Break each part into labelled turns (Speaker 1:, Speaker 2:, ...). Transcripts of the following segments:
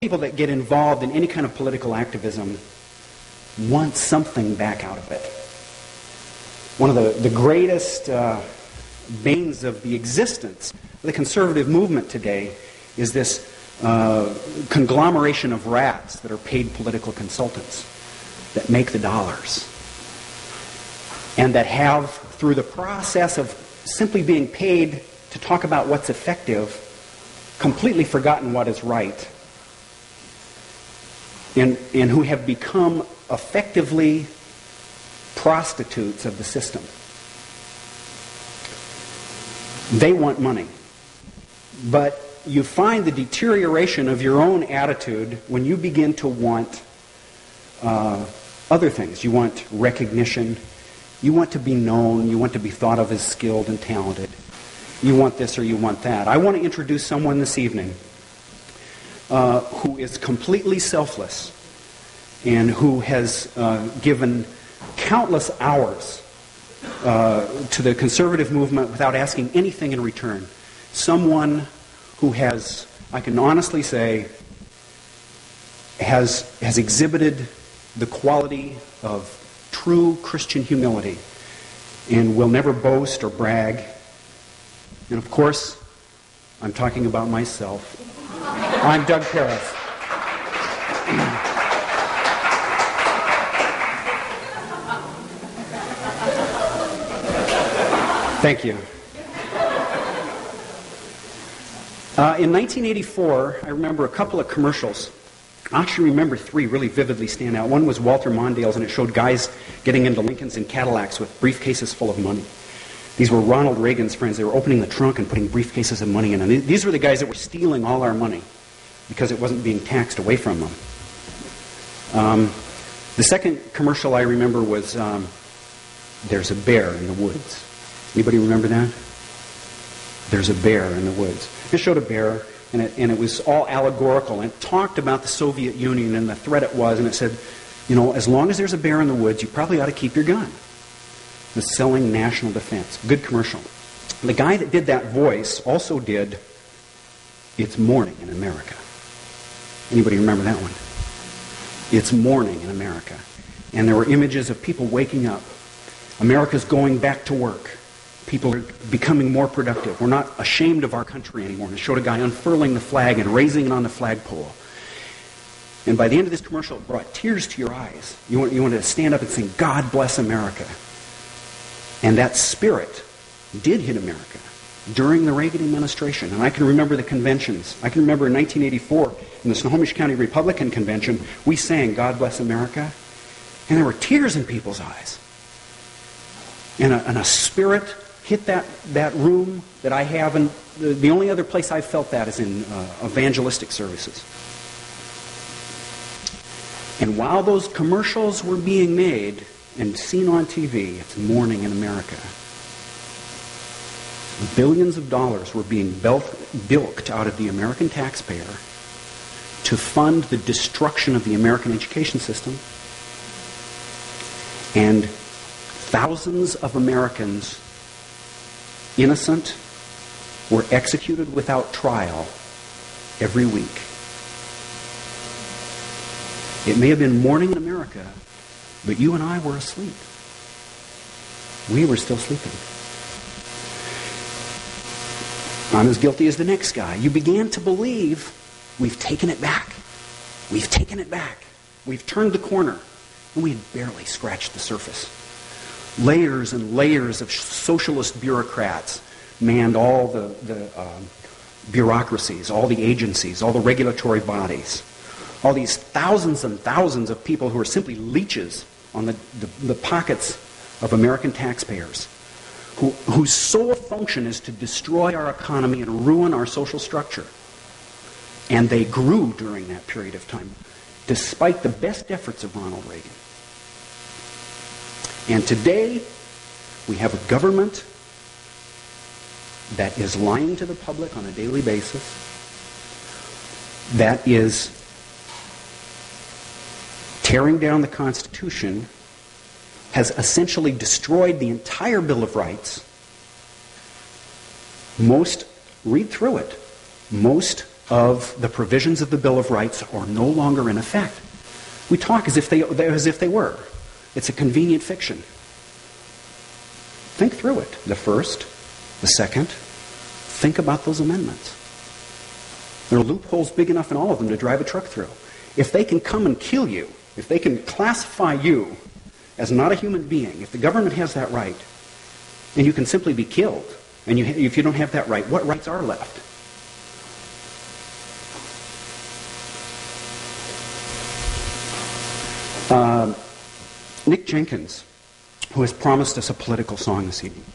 Speaker 1: People that get involved in any kind of political activism want something back out of it. One of the greatest banes of the existence of the conservative movement today is this conglomeration of rats that are paid political consultants that make the dollars and that have, through the process of simply being paid to talk about what's effective, completely forgotten what is right. And who have become effectively prostitutes of the system. They want money. But you find the deterioration of your own attitude when you begin to want other things. You want recognition. You want to be known. You want to be thought of as skilled and talented. You want this or you want that. I want to introduce someone this evening who is completely selfless and who has given countless hours to the conservative movement without asking anything in return. Someone who has, I can honestly say, has exhibited the quality of true Christian humility and will never boast or brag. And of course, I'm talking about myself. I'm Doug Parris. Thank you. In 1984, I remember a couple of commercials. I actually remember three really vividly stand out. One was Walter Mondale's, and it showed guys getting into Lincolns and Cadillacs with briefcases full of money. These were Ronald Reagan's friends. They were opening the trunk and putting briefcases of money in. And these were the guys that were stealing all our money because it wasn't being taxed away from them. The second commercial I remember was There's a Bear in the Woods. Anybody remember that? There's a bear in the woods. It showed a bear, and it was all allegorical, and it talked about the Soviet Union and the threat it was, and it said, you know, as long as there's a bear in the woods, you probably ought to keep your gun. It was selling national defense. Good commercial. The guy that did that voice also did It's Morning in America. Anybody remember that one? It's Morning in America. And there were images of people waking up. America's going back to work. People are becoming more productive. We're not ashamed of our country anymore. And it showed a guy unfurling the flag and raising it on the flagpole. And by the end of this commercial, it brought tears to your eyes. You wanted to stand up and sing, God bless America. And that spirit did hit America during the Reagan administration. And I can remember the conventions. I can remember in 1984, in the Snohomish County Republican Convention, we sang God bless America. And there were tears in people's eyes. And a spirit hit that room that I have, and the only other place I've felt that is in evangelistic services. And while those commercials were being made and seen on TV, It's Morning in America, billions of dollars were being bilked out of the American taxpayer to fund the destruction of the American education system. And thousands of Americans, innocent, were executed without trial every week. It may have been morning in America, but you and I were asleep. We were still sleeping. I'm as guilty as the next guy. You began to believe we've taken it back. We've taken it back. We've turned the corner. And we had barely scratched the surface. Layers and layers of socialist bureaucrats manned all the bureaucracies, all the agencies, all the regulatory bodies. All these thousands and thousands of people who are simply leeches on the pockets of American taxpayers, whose sole function is to destroy our economy and ruin our social structure. And they grew during that period of time, despite the best efforts of Ronald Reagan. And today, we have a government that is lying to the public on a daily basis, that is tearing down the Constitution, has essentially destroyed the entire Bill of Rights. Read through it. Most of the provisions of the Bill of Rights are no longer in effect. We talk as if they were. It's a convenient fiction. Think through it. The first, the second. Think about those amendments. There are loopholes big enough in all of them to drive a truck through. If they can come and kill you, if they can classify you as not a human being, if the government has that right, and you can simply be killed, and if you don't have that right, what rights are left? Nick Jenkins, who has promised us a political song this evening,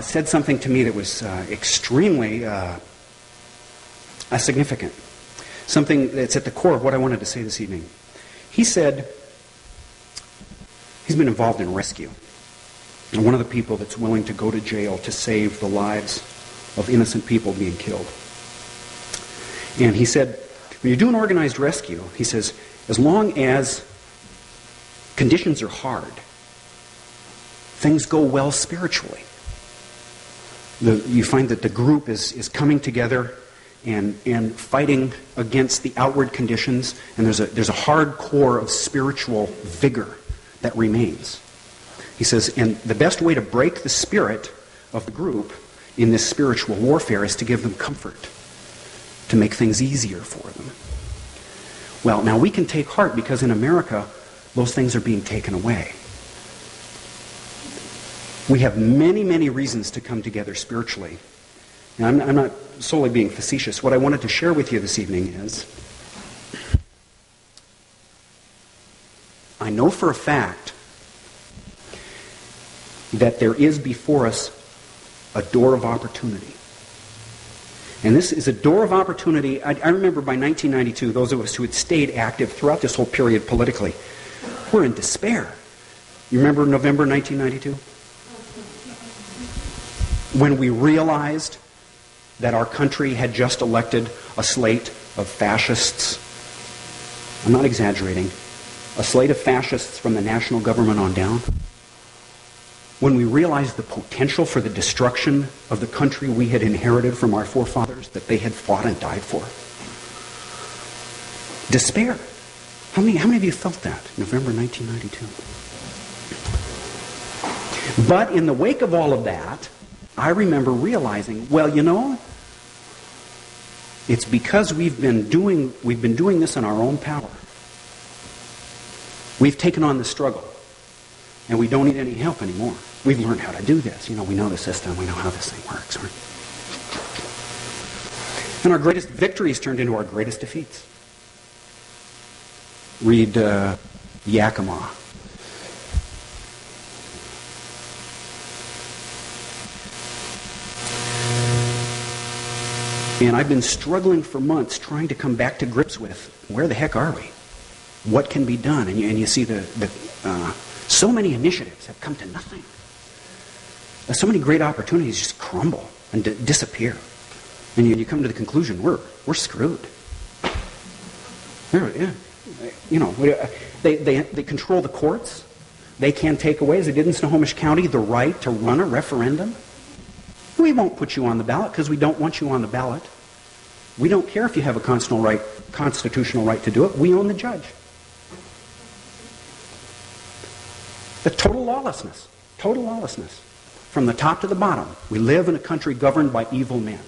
Speaker 1: said something to me that was extremely significant. Something that's at the core of what I wanted to say this evening. He said he's been involved in rescue. And one of the people that's willing to go to jail to save the lives of innocent people being killed. And he said, when you do an organized rescue, he says, as long as conditions are hard, things go well spiritually. You find that the group is coming together and fighting against the outward conditions, and there's a hard core of spiritual vigor that remains. He says, and the best way to break the spirit of the group in this spiritual warfare is to give them comfort, to make things easier for them. Well, now we can take heart because in America, those things are being taken away. We have many, many reasons to come together spiritually. And I'm not solely being facetious. What I wanted to share with you this evening is, I know for a fact that there is before us a door of opportunity. And this is a door of opportunity. I remember by 1992, those of us who had stayed active throughout this whole period politically were in despair. You remember November 1992? When we realized that our country had just elected a slate of fascists. I'm not exaggerating. A slate of fascists from the national government on down. When we realized the potential for the destruction of the country we had inherited from our forefathers that they had fought and died for. Despair. How many of you felt that? November 1992. But in the wake of all of that, I remember realizing, well, you know, it's because we've been doing this in our own power. We've taken on the struggle, and we don't need any help anymore. We've learned how to do this. You know, we know the system. We know how this thing works. Right? And our greatest victories turned into our greatest defeats. Read Yakima. And I've been struggling for months trying to come back to grips with, where the heck are we? What can be done? And you see so many initiatives have come to nothing. So many great opportunities just crumble and disappear. And you come to the conclusion, we're screwed. You know, they control the courts. They can take away, as they did in Snohomish County, the right to run a referendum. We won't put you on the ballot because we don't want you on the ballot. We don't care if you have a constitutional right to do it. We own the judge. The total lawlessness. Total lawlessness. From the top to the bottom. We live in a country governed by evil men.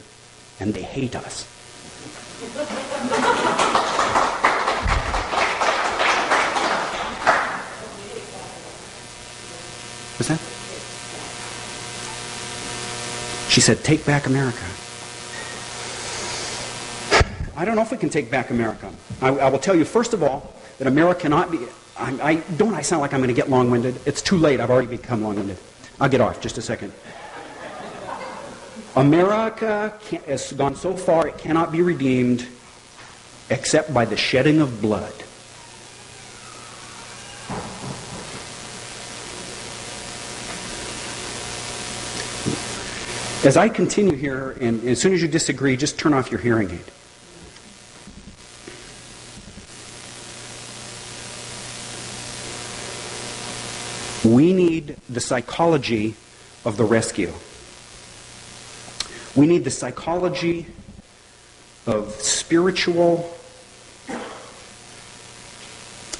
Speaker 1: And they hate us. What's that? She said, take back America. I don't know if we can take back America. I will tell you, first of all, that America cannot be... Don't I sound like I'm going to get long-winded? It's too late. I've already become long-winded. I'll get off just a second. America has gone so far it cannot be redeemed except by the shedding of blood. As I continue here, and as soon as you disagree, just turn off your hearing aid. We need the psychology of the rescue. We need the psychology of spiritual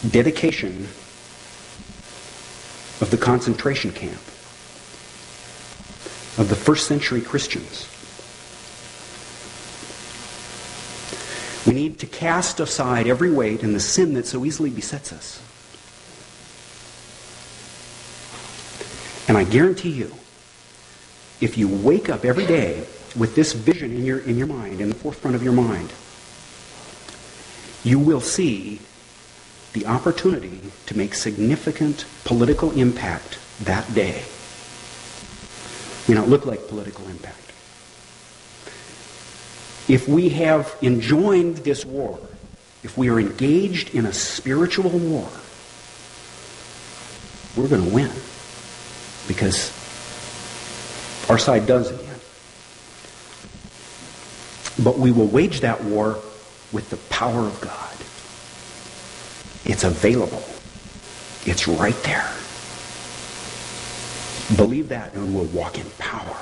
Speaker 1: dedication of the concentration camp of the first century Christians. We need to cast aside every weight and the sin that so easily besets us. And I guarantee you, if you wake up every day with this vision in your mind, in the forefront of your mind, you will see the opportunity to make significant political impact that day. May not look like political impact. If we have enjoined this war, if we are engaged in a spiritual war, we're going to win. Because our side does in the end. But we will wage that war with the power of God. It's available. It's right there. Believe that and we'll walk in power.